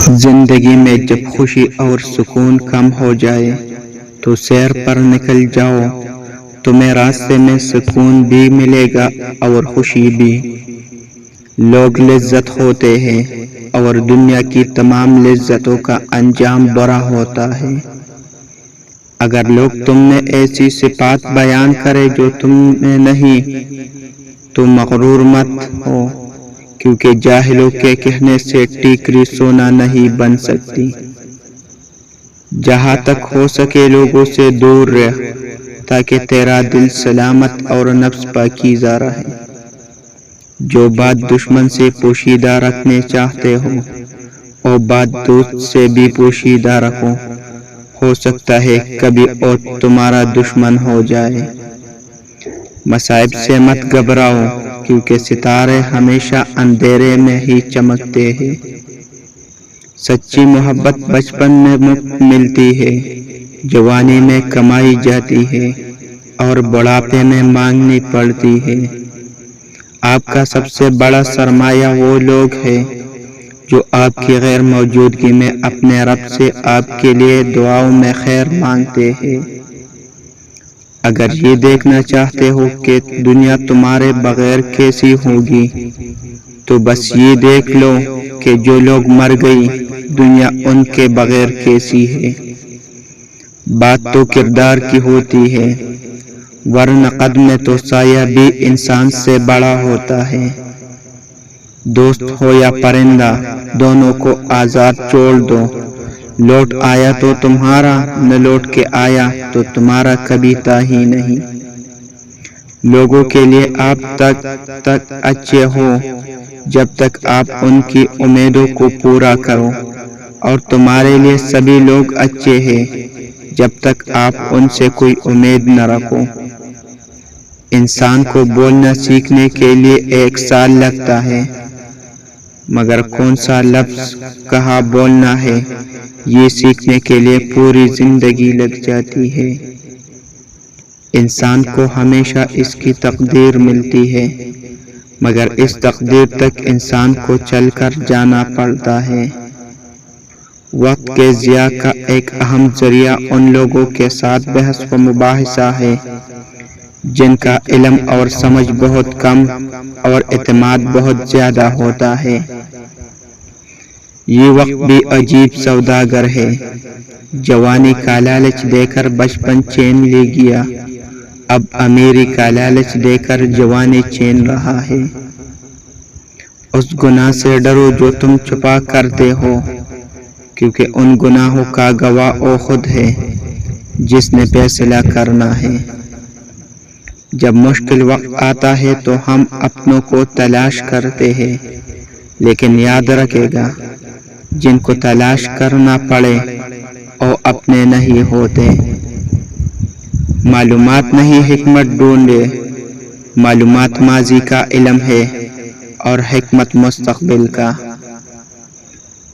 زندگی میں جب خوشی اور سکون کم ہو جائے تو سیر پر نکل جاؤ، تمہیں راستے میں سکون بھی ملے گا اور خوشی بھی۔ لوگ لذت ہوتے ہیں اور دنیا کی تمام لذتوں کا انجام برا ہوتا ہے۔ اگر لوگ تم میں ایسی صفات بیان کرے جو تم میں نہیں تو مغرور مت ہو، کیونکہ جاہلوں کے کہنے سے ٹیکری سونا نہیں بن سکتی۔ جہاں تک ہو سکے لوگوں سے دور رہ تاکہ تیرا دل سلامت اور نفس پاکیزہ رہے۔ جو بات دشمن سے پوشیدہ رکھنے چاہتے ہو وہ بات دوست سے بھی پوشیدہ رکھو، ہو سکتا ہے کبھی اور تمہارا دشمن ہو جائے۔ مصائب سے مت گھبراؤ، کیونکہ ستارے ہمیشہ اندھیرے میں ہی چمکتے ہیں۔ سچی محبت بچپن میں مفت ملتی ہے، جوانی میں کمائی جاتی ہے اور بڑھاپے میں مانگنی پڑتی ہے۔ آپ کا سب سے بڑا سرمایہ وہ لوگ ہیں جو آپ کی غیر موجودگی میں اپنے رب سے آپ کے لیے دعاؤں میں خیر مانگتے ہیں۔ اگر یہ دیکھنا چاہتے ہو کہ دنیا تمہارے بغیر کیسی ہوگی تو بس یہ دیکھ لو کہ جو لوگ مر گئی دنیا ان کے بغیر کیسی ہے۔ بات تو کردار کی ہوتی ہے، ورنہ قد میں تو سایہ بھی انسان سے بڑا ہوتا ہے۔ دوست ہو یا پرندہ دونوں کو آزاد چھوڑ دو، لوٹ آیا تو تمہارا، نہ لوٹ کے آیا تو تمہارا کبھی تھا ہی نہیں۔ لوگوں کے لیے آپ تک اچھے ہو جب تک آپ ان کی امیدوں کو پورا کرو، اور تمہارے لیے سبھی لوگ اچھے ہیں جب تک آپ ان سے کوئی امید نہ رکھو۔ انسان کو بولنا سیکھنے کے لیے 1 سال لگتا ہے، مگر کون سا لفظ کہاں بولنا ہے یہ سیکھنے کے لیے پوری زندگی لگ جاتی ہے۔ انسان کو ہمیشہ اس کی تقدیر ملتی ہے، مگر اس تقدیر تک انسان کو چل کر جانا پڑتا ہے۔ وقت کے ضیاع کا ایک اہم ذریعہ ان لوگوں کے ساتھ بحث و مباحثہ ہے جن کا علم اور سمجھ بہت کم اور اعتماد بہت زیادہ ہوتا ہے۔ یہ وقت بھی عجیب سوداگر ہے، جوانی کا لالچ دے کر بچپن چھین لے گیا، اب امیری کا لالچ دے کر جوانی چھین رہا ہے۔ اس گناہ سے ڈرو جو تم چھپا کرتے ہو، کیونکہ ان گناہوں کا گواہ وہ خود ہے جس نے فیصلہ کرنا ہے۔ جب مشکل وقت آتا ہے تو ہم اپنوں کو تلاش کرتے ہیں، لیکن یاد رکھے گا جن کو تلاش کرنا پڑے وہ اپنے نہیں ہوتے۔ معلومات نہیں حکمت ڈھونڈے، معلومات ماضی کا علم ہے اور حکمت مستقبل کا۔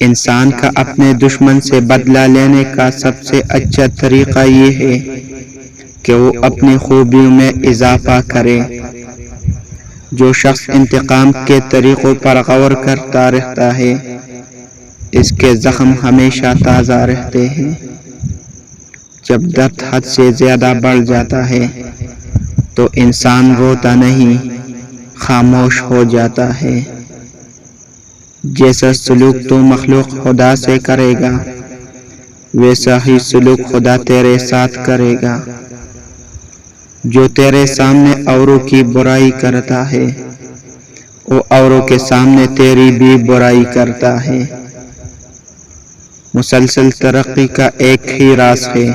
انسان کا اپنے دشمن سے بدلہ لینے کا سب سے اچھا طریقہ یہ ہے کہ وہ اپنی خوبیوں میں اضافہ کرے۔ جو شخص انتقام کے طریقوں پر غور کرتا رہتا ہے اس کے زخم ہمیشہ تازہ رہتے ہیں۔ جب درد حد سے زیادہ بڑھ جاتا ہے تو انسان روتا نہیں، خاموش ہو جاتا ہے۔ جیسا سلوک تو مخلوق خدا سے کرے گا ویسا ہی سلوک خدا تیرے ساتھ کرے گا۔ جو تیرے سامنے اوروں کی برائی کرتا ہے وہ اوروں کے سامنے تیری بھی برائی کرتا ہے۔ مسلسل ترقی کا ایک ہی راز ہے،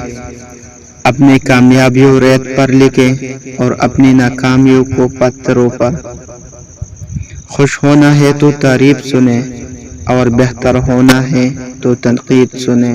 اپنی کامیابیوں ریت پر لکھیں اور اپنی ناکامیوں کو پتھروں پر۔ خوش ہونا ہے تو تعریف سنیں اور بہتر ہونا ہے تو تنقید سنیں۔